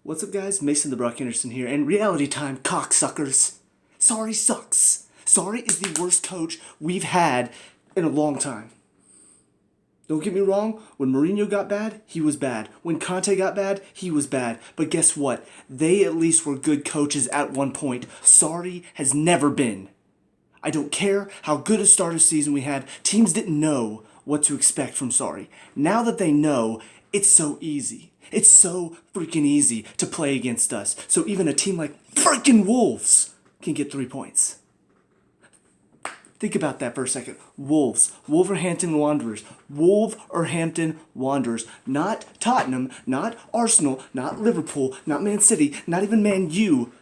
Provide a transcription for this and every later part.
What's up, guys? Mason the Brock Henderson here, and reality time, cocksuckers. Sorry sucks. Sorry is the worst coach we've had in a long time. Don't get me wrong, when Mourinho got bad, he was bad. When Conte got bad, he was bad. But guess what? They at least were good coaches at one point. Sorry has never been. I don't care how good a start of season we had, teams didn't know what to expect from Sorry. Now that they know, it's so easy. It's so freaking easy to play against us. So even a team like freaking Wolves can get 3 points. Think about that for a second. Wolves. Wolverhampton Wanderers. Wolverhampton Wanderers. Not Tottenham, not Arsenal, not Liverpool, not Man City, not even Man U.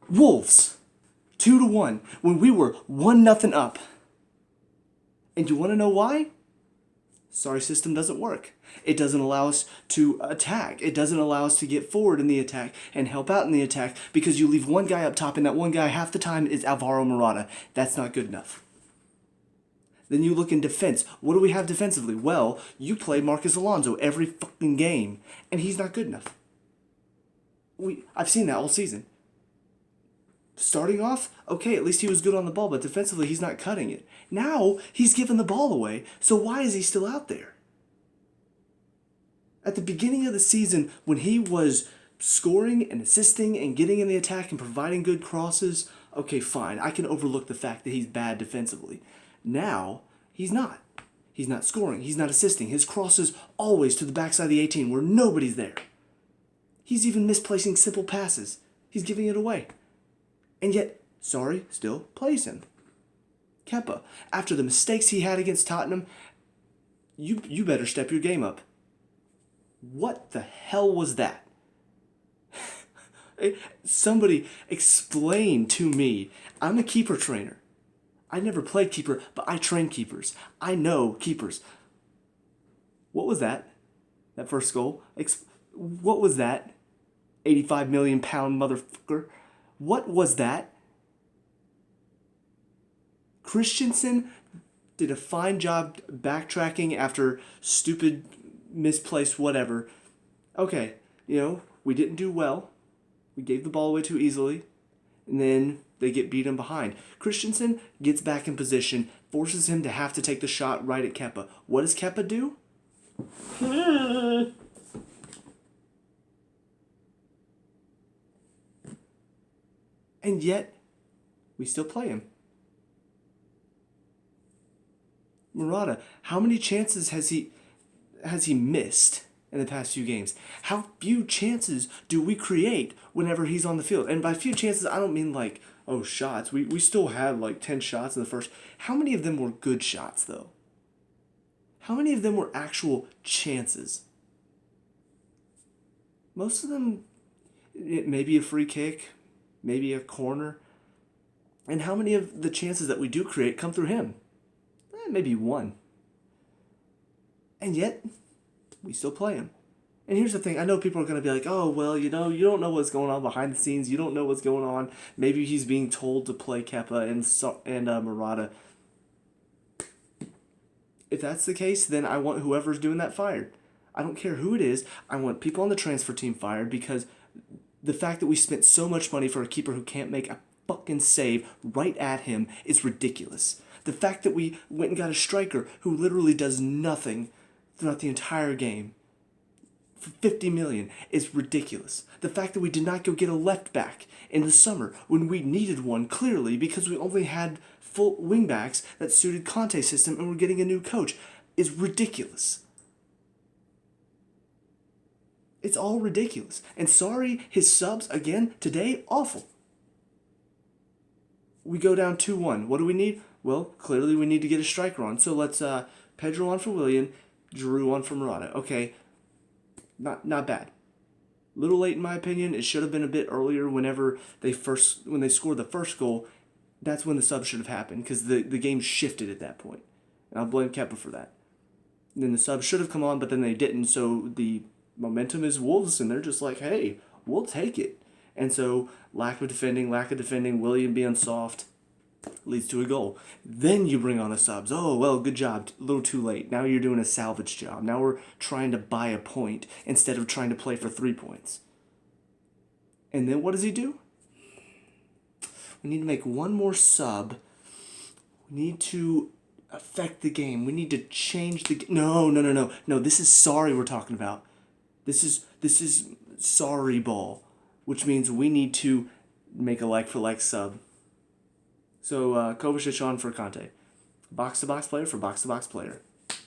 Wolves. 2-1 when we were 1-0 up. And you want to know why? Sorry system doesn't work. It doesn't allow us to attack. It doesn't allow us to get forward in the attack and help out in the attack because you leave one guy up top and that one guy half the time is Alvaro Morata. That's not good enough. Then you look in defense. What do we have defensively? Well, you play Marcus Alonso every fucking game and he's not good enough. I've seen that all season. Starting off, okay, at least he was good on the ball, but defensively he's not cutting it. Now he's giving the ball away, so why is he still out there? At the beginning of the season, when he was scoring and assisting and getting in the attack and providing good crosses, okay, fine, I can overlook the fact that he's bad defensively. Now, he's not. He's not scoring, he's not assisting. His crosses always to the backside of the 18 where nobody's there. He's even misplacing simple passes. He's giving it away. And yet, Sorry still plays him. Kepa, after the mistakes he had against Tottenham, you better step your game up. What the hell was that? Somebody explain to me. I'm a keeper trainer. I never played keeper, but I train keepers. I know keepers. What was that? That first goal? What was that? 85 million pound motherfucker. What was that? Christensen did a fine job backtracking after stupid, misplaced whatever. Okay, we didn't do well. We gave the ball away too easily. And then they get beaten behind. Christensen gets back in position, forces him to have to take the shot right at Kepa. What does Kepa do? And yet, we still play him. Morata, how many chances has he missed in the past few games? How few chances do we create whenever he's on the field? And by few chances, I don't mean like, oh, shots. We still had like 10 shots in the first. How many of them were good shots, though? How many of them were actual chances? Most of them, maybe a free kick, maybe a corner. And how many of the chances that we do create come through him? Maybe one. And yet, we still play him. And here's the thing. I know people are going to be like, oh, well, you don't know what's going on behind the scenes. You don't know what's going on. Maybe he's being told to play Kepa and Morata. If that's the case, then I want whoever's doing that fired. I don't care who it is. I want people on the transfer team fired because the fact that we spent so much money for a keeper who can't make a fucking save right at him is ridiculous. The fact that we went and got a striker who literally does nothing throughout the entire game for 50 million is ridiculous. The fact that we did not go get a left back in the summer when we needed one clearly because we only had full wing backs that suited Conte's system and we're getting a new coach is ridiculous. It's all ridiculous. And sorry, his subs, again, today, awful. We go down 2-1. What do we need? Well, clearly we need to get a striker on. So let's Pedro on for Willian, Giroud on for Morata. Okay, not bad. Little late in my opinion. It should have been a bit earlier when they scored the first goal. That's when the sub should have happened because the game shifted at that point. And I'll blame Kepa for that. And then the sub should have come on, but then they didn't. So the momentum is Wolves, and they're just like, hey, we'll take it. And so lack of defending, William being soft leads to a goal. Then you bring on the subs. Oh, well, good job. A little too late. Now you're doing a salvage job. Now we're trying to buy a point instead of trying to play for 3 points. And then what does he do? We need to make one more sub. We need to affect the game. We need to change the game. No. This is sorry we're talking about. This is sorry ball, which means we need to make a like-for-like sub. So Kovacic on for Conte. Box-to-box player for box-to-box player.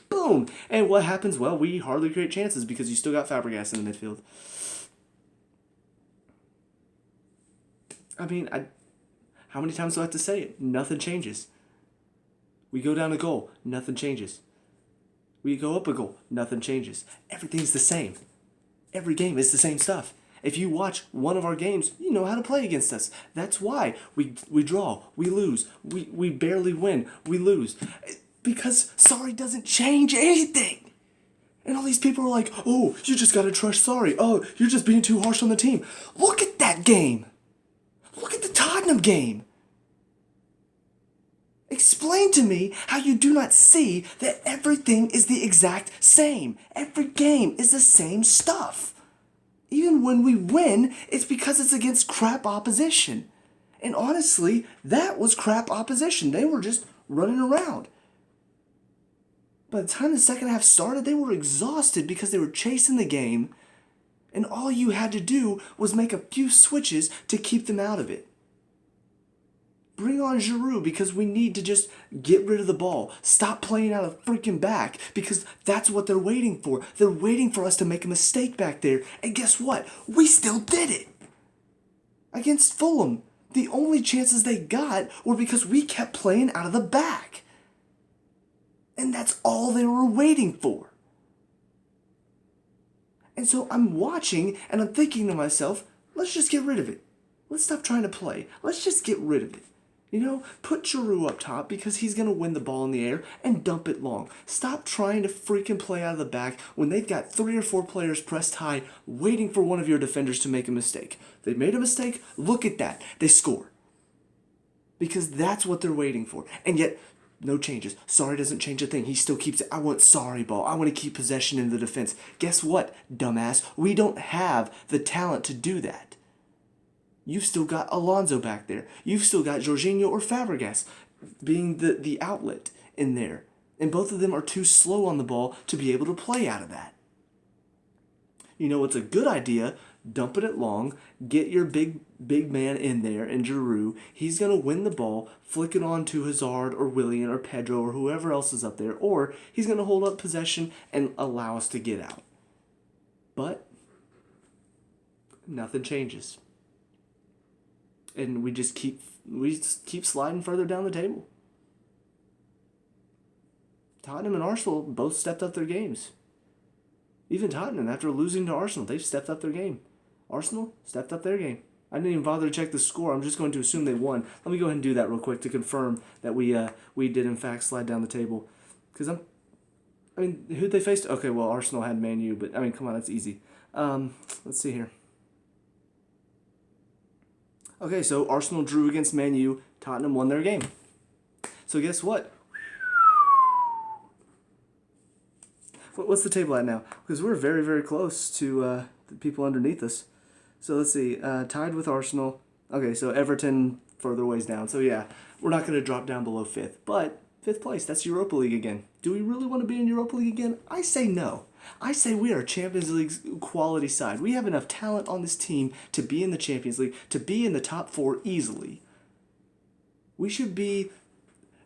Boom! And what happens? Well, we hardly create chances because you still got Fabregas in the midfield. I mean, how many times do I have to say it? Nothing changes. We go down a goal, nothing changes. We go up a goal, nothing changes. Everything's the same. Every game is the same stuff. If you watch one of our games, you know how to play against us. That's why we draw, we lose, we barely win, we lose. Because Sarri doesn't change anything. And all these people are like, oh, you just gotta trust Sarri. Oh, you're just being too harsh on the team. Look at that game. Look at the Tottenham game. Explain to me how you do not see that everything is the exact same. Every game is the same stuff. Even when we win, it's because it's against crap opposition. And honestly, that was crap opposition. They were just running around. By the time the second half started, they were exhausted because they were chasing the game, and all you had to do was make a few switches to keep them out of it. Bring on Giroud because we need to just get rid of the ball. Stop playing out of freaking back because that's what they're waiting for. They're waiting for us to make a mistake back there. And guess what? We still did it. Against Fulham, the only chances they got were because we kept playing out of the back. And that's all they were waiting for. And so I'm watching and I'm thinking to myself, let's just get rid of it. Let's stop trying to play. Let's just get rid of it. You know, put Giroud up top because he's going to win the ball in the air and dump it long. Stop trying to freaking play out of the back when they've got 3 or 4 players pressed high waiting for one of your defenders to make a mistake. They made a mistake. Look at that. They score. Because that's what they're waiting for. And yet, no changes. Sarri doesn't change a thing. He still keeps it. I want Sarri ball. I want to keep possession in the defense. Guess what, dumbass? We don't have the talent to do that. You've still got Alonso back there. You've still got Jorginho or Fabregas being the outlet in there. And both of them are too slow on the ball to be able to play out of that. You know what's a good idea? Dump it long. Get your big man in there and Giroud. He's going to win the ball. Flick it on to Hazard or Willian or Pedro or whoever else is up there. Or he's going to hold up possession and allow us to get out. But nothing changes. And we just keep sliding further down the table. Tottenham and Arsenal both stepped up their games. Even Tottenham, after losing to Arsenal, they've stepped up their game. Arsenal stepped up their game. I didn't even bother to check the score. I'm just going to assume they won. Let me go ahead and do that real quick to confirm that we did in fact slide down the table. Because who'd they face? Okay, well, Arsenal had Man U, but come on, that's easy. Let's see here. Okay, so Arsenal drew against Man U. Tottenham won their game. So guess what? What's the table at now? Because we're very, very close to the people underneath us. So let's see. Tied with Arsenal. Okay, so Everton further ways down. So yeah, we're not going to drop down below 5th. But 5th place, that's Europa League again. Do we really want to be in Europa League again? I say no. I say we are a Champions League quality side. We have enough talent on this team to be in the Champions League, to be in the top 4 easily. We should be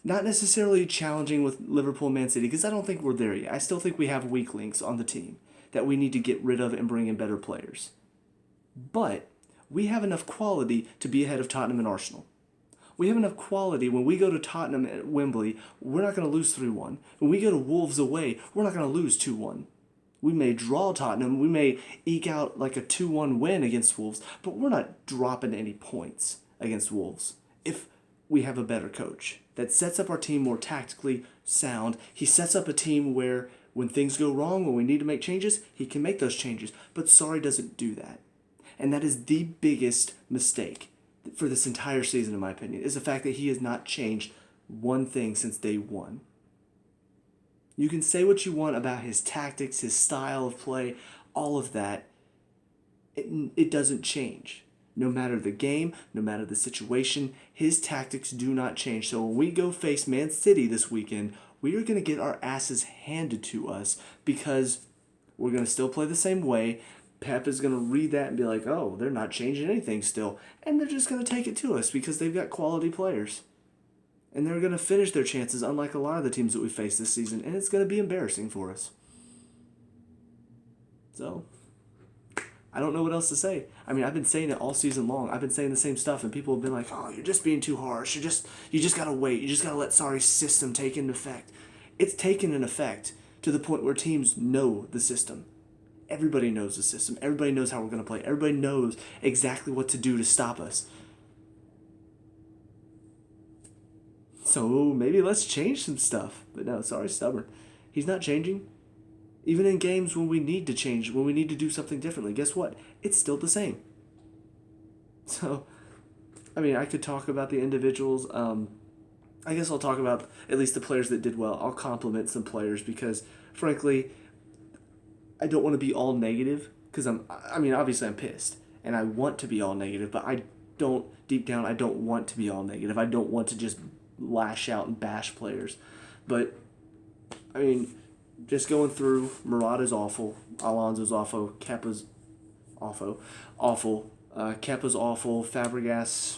not necessarily challenging with Liverpool and Man City, because I don't think we're there yet. I still think we have weak links on the team that we need to get rid of and bring in better players. But we have enough quality to be ahead of Tottenham and Arsenal. We have enough quality when we go to Tottenham at Wembley, we're not going to lose 3-1. When we go to Wolves away, we're not going to lose 2-1. We may draw Tottenham, we may eke out like a 2-1 win against Wolves, but we're not dropping any points against Wolves if we have a better coach that sets up our team more tactically sound. He sets up a team where when things go wrong, when we need to make changes, he can make those changes. But Sarri doesn't do that. And that is the biggest mistake for this entire season, in my opinion, is the fact that he has not changed one thing since day one. You can say what you want about his tactics, his style of play, all of that. It doesn't change. No matter the game, no matter the situation, his tactics do not change. So when we go face Man City this weekend, we are going to get our asses handed to us because we're going to still play the same way. Pep is going to read that and be like, oh, they're not changing anything still. And they're just going to take it to us because they've got quality players. And they're going to finish their chances, unlike a lot of the teams that we face this season. And it's going to be embarrassing for us. So, I don't know what else to say. I mean, I've been saying it all season long. I've been saying the same stuff, and people have been like, oh, you're just being too harsh. You just got to wait. You just got to let Sarri's system take into effect. It's taken an effect to the point where teams know the system. Everybody knows the system. Everybody knows how we're going to play. Everybody knows exactly what to do to stop us. So maybe let's change some stuff. But no, Sarri's stubborn. He's not changing. Even in games when we need to change, when we need to do something differently, guess what? It's still the same. So, I mean, I could talk about the individuals. I guess I'll talk about at least the players that did well. I'll compliment some players because, frankly, I don't want to be all negative because obviously I'm pissed and I want to be all negative, but deep down, I don't want to be all negative. I don't want to just lash out and bash players. But, I mean, just going through, Murata's awful, Alonso's awful, Kepa's awful, Kepa's awful, Fabregas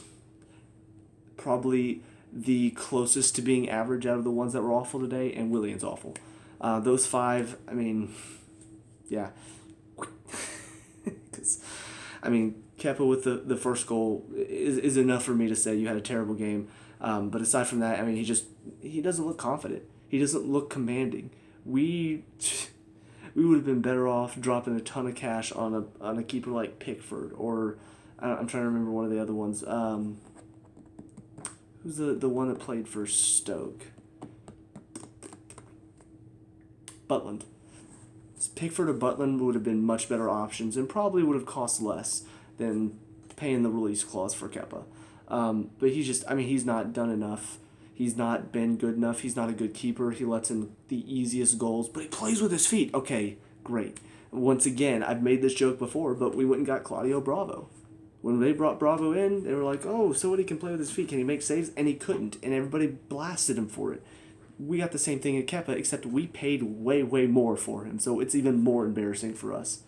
probably the closest to being average out of the ones that were awful today, and Willian's awful. Those five, I mean, yeah. Because, I mean, Kepa with the first goal is enough for me to say you had a terrible game. But aside from that, I mean, he doesn't look confident. He doesn't look commanding. We would have been better off dropping a ton of cash on a keeper like Pickford, or I'm trying to remember one of the other ones. Who's the one that played for Stoke? Butland. Pickford or Butland would have been much better options and probably would have cost less than paying the release clause for Kepa. But he's not done enough. He's not been good enough. He's not a good keeper. He lets in the easiest goals, but he plays with his feet. Okay, great. Once again, I've made this joke before, but we went and got Claudio Bravo. When they brought Bravo in, they were like, oh, so what, he can play with his feet. Can he make saves? And he couldn't, and everybody blasted him for it. We got the same thing at Kepa, except we paid way, way more for him, so it's even more embarrassing for us.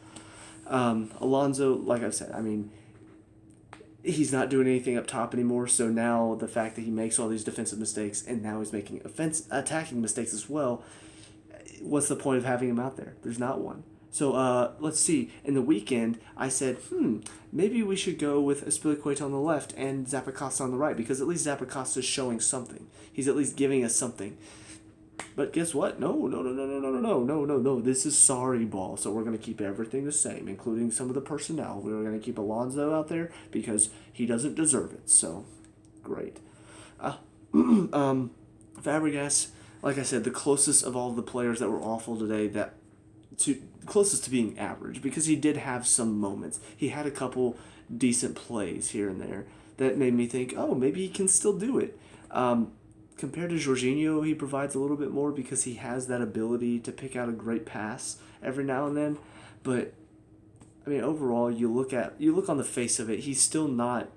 Alonso, like I've said, I mean, he's not doing anything up top anymore, so now the fact that he makes all these defensive mistakes and now he's making attacking mistakes as well, what's the point of having him out there? There's not one. So let's see. In the weekend, I said, maybe we should go with Azpilicueta on the left and Zappacosta on the right, because at least Zappacosta is showing something. He's at least giving us something. But guess what? No. This is Sarri ball, so we're going to keep everything the same, including some of the personnel. We're going to keep Alonso out there because he doesn't deserve it. So, great. Fabregas, like I said, the closest of all the players that were awful today, closest to being average, because he did have some moments. He had a couple decent plays here and there that made me think, oh, maybe he can still do it. Compared to Jorginho, he provides a little bit more because he has that ability to pick out a great pass every now and then. But, I mean, overall, you look on the face of it, he's still not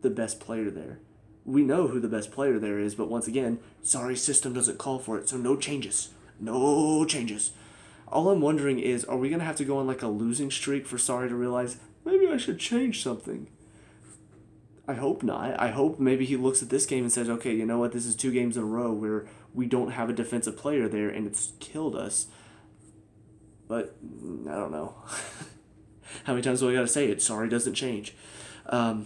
the best player there. We know who the best player there is, but once again, Sarri's system doesn't call for it, so no changes. No changes. All I'm wondering is, are we going to have to go on like a losing streak for Sarri to realize, maybe I should change something? I hope not. I hope maybe he looks at this game and says, okay, you know what, this is 2 games in a row where we don't have a defensive player there and it's killed us. But, I don't know. How many times do I got to say it? Sarri doesn't change. Who are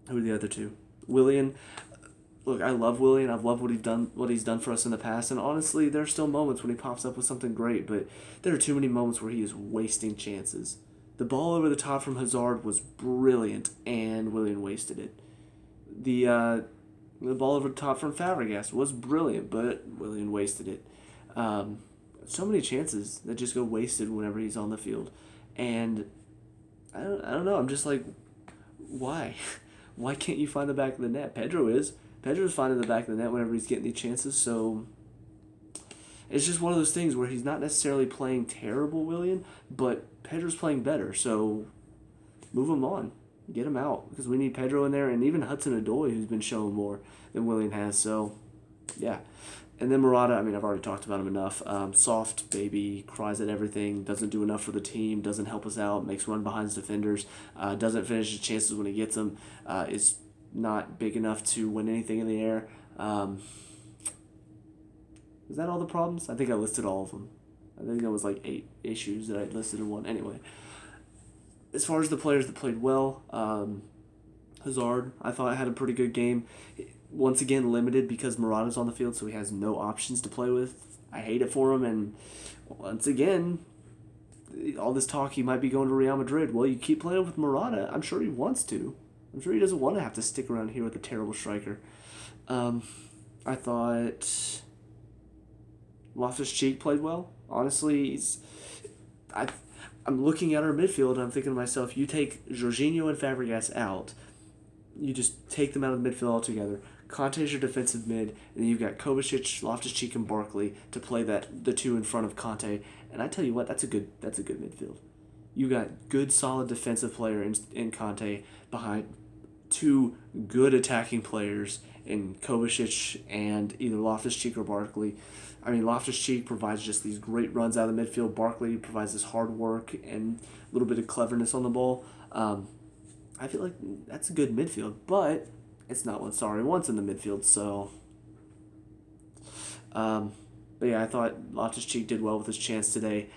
the other two? Willian. Look, I love Willian. I've loved what he's done for us in the past. And honestly, there are still moments when he pops up with something great, but there are too many moments where he is wasting chances. The ball over the top from Hazard was brilliant, and Willian wasted it. The ball over the top from Fabregas was brilliant, but Willian wasted it. So many chances that just go wasted whenever he's on the field. And I don't know. I'm just like, why? Why can't you find the back of the net? Pedro's finding the back of the net whenever he's getting the chances, so it's just one of those things where he's not necessarily playing terrible, Willian, but Pedro's playing better, so move him on. Get him out because we need Pedro in there, and even Hudson-Odoi, who's been showing more than Willian has. So, yeah. And then Murata, I mean, I've already talked about him enough. Soft baby, cries at everything, doesn't do enough for the team, doesn't help us out, makes run behind his defenders, doesn't finish his chances when he gets them, is not big enough to win anything in the air. Is that all the problems? I think I listed all of them. I think there was like 8 issues that I listed in one. Anyway, as far as the players that played well, Hazard, I thought had a pretty good game. Once again, limited because Murata's on the field, so he has no options to play with. I hate it for him, and once again, all this talk he might be going to Real Madrid. Well, you keep playing with Murata. I'm sure he wants to. I'm sure he doesn't want to have to stick around here with a terrible striker. I thought Loftus-Cheek played well. Honestly, I'm looking at our midfield and I'm thinking to myself, you take Jorginho and Fabregas out, you just take them out of the midfield altogether. Conte's your defensive mid, and then you've got Kovacic, Loftus-Cheek, and Barkley to play the two in front of Conte. And I tell you what, that's a good midfield. You got good, solid defensive player in Conte behind 2 good attacking players in Kovacic and either Loftus-Cheek or Barkley. I mean, Loftus-Cheek provides just these great runs out of the midfield. Barkley provides this hard work and a little bit of cleverness on the ball. I feel like that's a good midfield, but it's not what Sarri wants in the midfield. So, but yeah, I thought Loftus-Cheek did well with his chance today.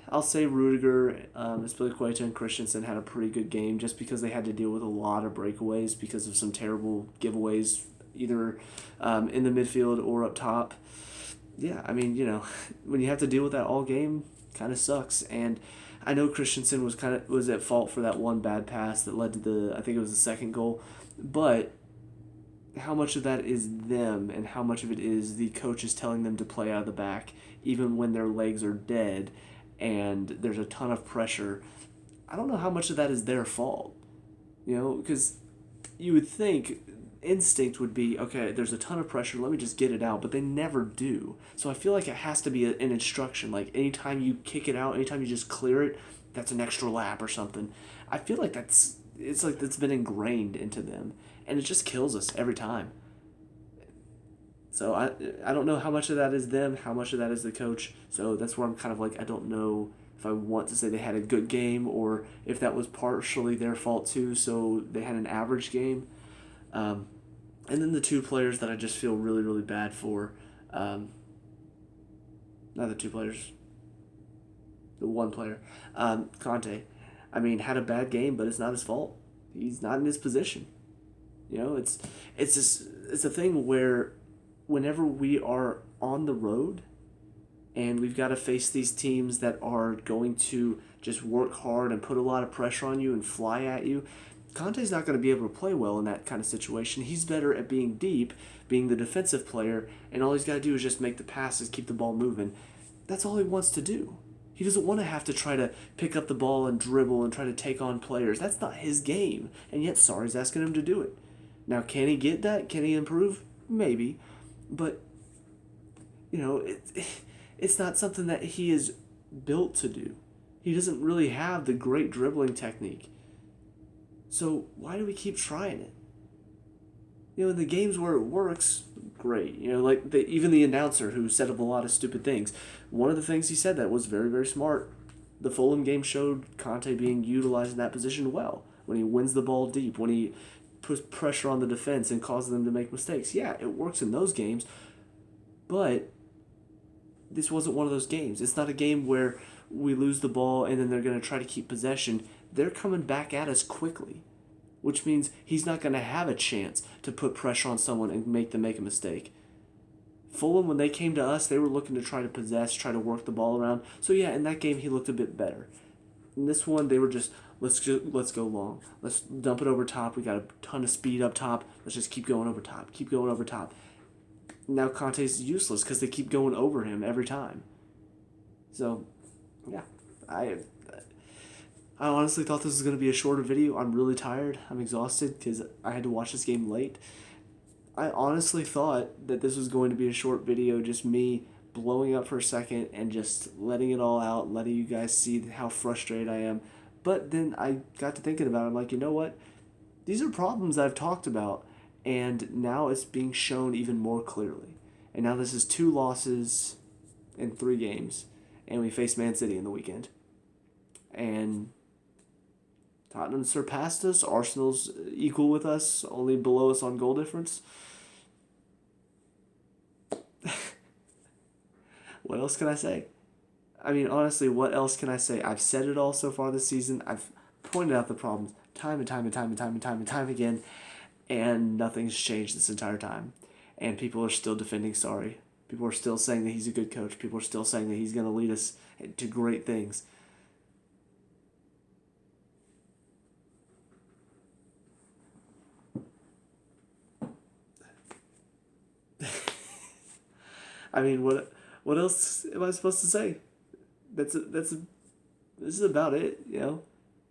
I'll say Rudiger, Azpilicueta, and Christensen had a pretty good game just because they had to deal with a lot of breakaways because of some terrible giveaways, either in the midfield or up top. Yeah, I mean, when you have to deal with that all game, kind of sucks. And I know Christensen was at fault for that one bad pass that led to I think it was the second goal, but how much of that is them and how much of it is the coaches telling them to play out of the back even when their legs are dead and there's a ton of pressure? I don't know how much of that is their fault, because you would think instinct would be, okay, there's a ton of pressure, let me just get it out, but they never do. So I feel like it has to be an instruction, like anytime you kick it out, anytime you just clear it, that's an extra lap or something. I feel like that's been ingrained into them, and it just kills us every time. So I don't know how much of that is them, how much of that is the coach. So that's where I'm kind of like, I don't know if I want to say they had a good game or if that was partially their fault too, so they had an average game. And then the 2 players that I just feel really, really bad for, not the 2 players, the 1 player, Conte. I mean, had a bad game, but it's not his fault. He's not in his position. It's a thing where whenever we are on the road and we've got to face these teams that are going to just work hard and put a lot of pressure on you and fly at you, Conte's not going to be able to play well in that kind of situation. He's better at being deep, being the defensive player, and all he's got to do is just make the passes, keep the ball moving. That's all he wants to do. He doesn't want to have to try to pick up the ball and dribble and try to take on players. That's not his game, and yet Sarri's asking him to do it. Now, can he get that? Can he improve? Maybe. But, it's not something that he is built to do. He doesn't really have the great dribbling technique. So why do we keep trying it? In the games where it works, great. Even the announcer who said a lot of stupid things. One of the things he said that was very, very smart. The Fulham game showed Conte being utilized in that position well. When he wins the ball deep, when he puts pressure on the defense and causes them to make mistakes. Yeah, it works in those games, but this wasn't one of those games. It's not a game where we lose the ball and then they're going to try to keep possession. They're coming back at us quickly, which means he's not going to have a chance to put pressure on someone and make them make a mistake. Fulham, when they came to us, they were looking to try to possess, try to work the ball around. So yeah, in that game he looked a bit better. In this one, they were just, let's go long. Let's dump it over top. We got a ton of speed up top. Let's just keep going over top. Keep going over top. Now Conte's useless because they keep going over him every time. So, yeah. I honestly thought this was going to be a shorter video. I'm really tired. I'm exhausted because I had to watch this game late. I honestly thought that this was going to be a short video, just me blowing up for a second and just letting it all out, letting you guys see how frustrated I am. But then I got to thinking about it. I'm like, you know what? These are problems I've talked about, and now it's being shown even more clearly. And now this is 2 losses in 3 games, and we face Man City in the weekend. And Tottenham surpassed us. Arsenal's equal with us, only below us on goal difference. What else can I say? I mean, honestly, what else can I say? I've said it all so far this season. I've pointed out the problems time and time and time and time and time and time again, and nothing's changed this entire time. And people are still defending Sarri. People are still saying that he's a good coach. People are still saying that he's going to lead us to great things. I mean, what else am I supposed to say? This is about it, you know.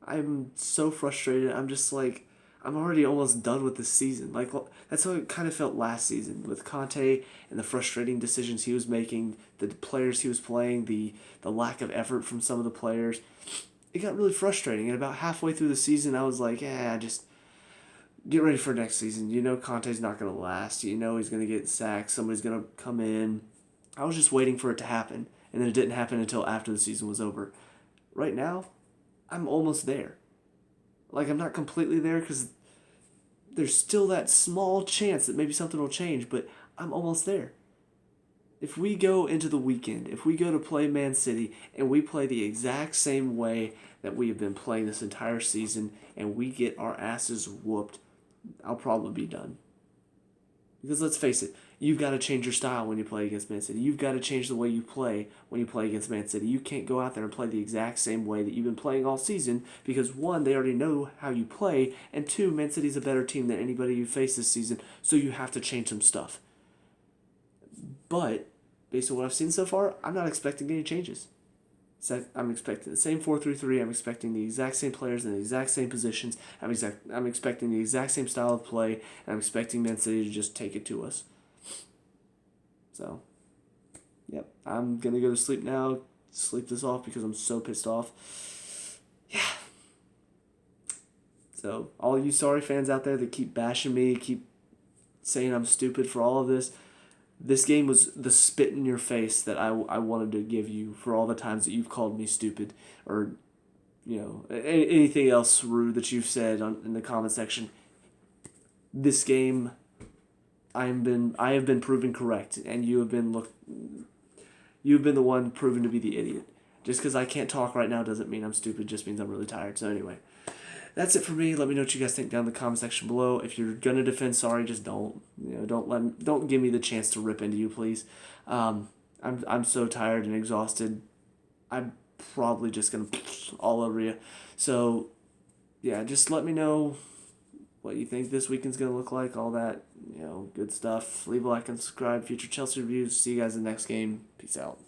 I'm so frustrated. I'm just like, I'm already almost done with this season. Like, that's how it kind of felt last season with Conte and the frustrating decisions he was making, the players he was playing, the lack of effort from some of the players. It got really frustrating. And about halfway through the season, I was like, just get ready for next season. You know Conte's not going to last. You know he's going to get sacked. Somebody's going to come in. I was just waiting for it to happen. And then it didn't happen until after the season was over. Right now, I'm almost there. Like, I'm not completely there because there's still that small chance that maybe something will change, but I'm almost there. If we go into the weekend, if we go to play Man City and we play the exact same way that we have been playing this entire season and we get our asses whooped, I'll probably be done. Because let's face it, you've got to change your style when you play against Man City. You've got to change the way you play when you play against Man City. You can't go out there and play the exact same way that you've been playing all season because, 1, they already know how you play, and 2, Man City's a better team than anybody you face this season, so you have to change some stuff. But, based on what I've seen so far, I'm not expecting any changes. I'm expecting the same 4-3-3. I'm expecting the exact same players in the exact same positions. I'm expecting the exact same style of play, and I'm expecting Man City to just take it to us. So, yep, I'm going to go to sleep now, sleep this off because I'm so pissed off. Yeah. So, all you Sarri fans out there that keep bashing me, keep saying I'm stupid for all of this game was the spit in your face that I wanted to give you for all the times that you've called me stupid or, you know, anything else rude that you've said in the comment section. This game, I have been proven correct, and you've been the one proven to be the idiot. Just because I can't talk right now doesn't mean I'm stupid. Just means I'm really tired. So anyway, that's it for me. Let me know what you guys think down in the comment section below. If you're gonna defend Sarri, just don't. You know, don't give me the chance to rip into you, please. I'm so tired and exhausted. I'm probably just gonna all over you. So yeah, just let me know what you think this weekend's gonna look like. All that, you know, good stuff. Leave a like and subscribe. Future Chelsea reviews. See you guys in the next game. Peace out.